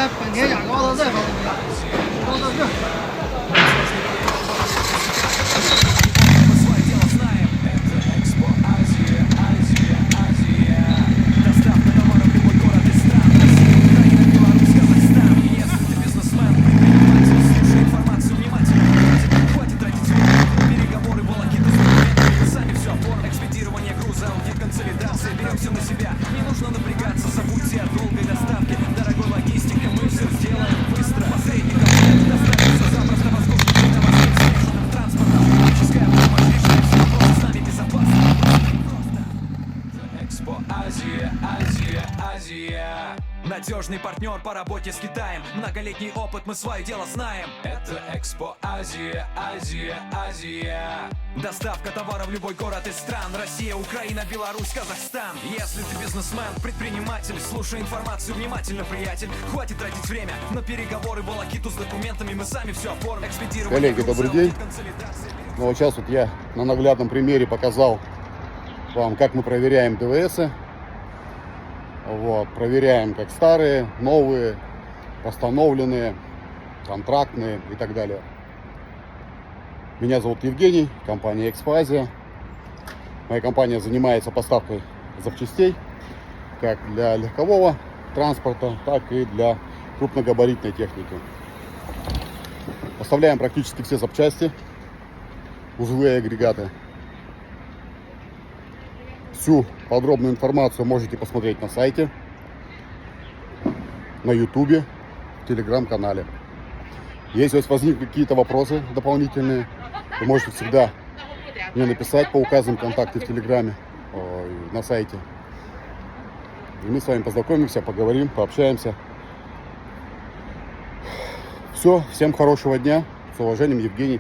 在本田雅阁奥德赛方面，说到这儿。Надежный партнер по работе с Китаем. Многолетний опыт, мы свое дело знаем. Это Экспо Азия, Азия, Азия. Доставка товаров в любой город из стран. Россия, Украина, Беларусь, Казахстан. Если ты бизнесмен, предприниматель, слушай информацию внимательно, приятель. Хватит тратить время на переговоры, волокиту с документами. Мы сами все оформим. Коллеги, добрый день. Ну, вот сейчас вот я на наглядном примере показал вам, как мы проверяем ДВСы. Вот, проверяем как старые, новые, восстановленные, контрактные и так далее. Меня зовут Евгений, компания Экспо Азия. Моя компания занимается поставкой запчастей как для легкового транспорта, так и для крупногабаритной техники. Поставляем практически все запчасти, узлы и агрегаты. Всю подробную информацию можете посмотреть на сайте, на ютубе, в телеграм-канале. Если у вас возникнут какие-то вопросы дополнительные, вы можете всегда мне написать по указанным контактам в телеграме, на сайте. И мы с вами познакомимся, поговорим, пообщаемся. Все, всем хорошего дня. С уважением, Евгений.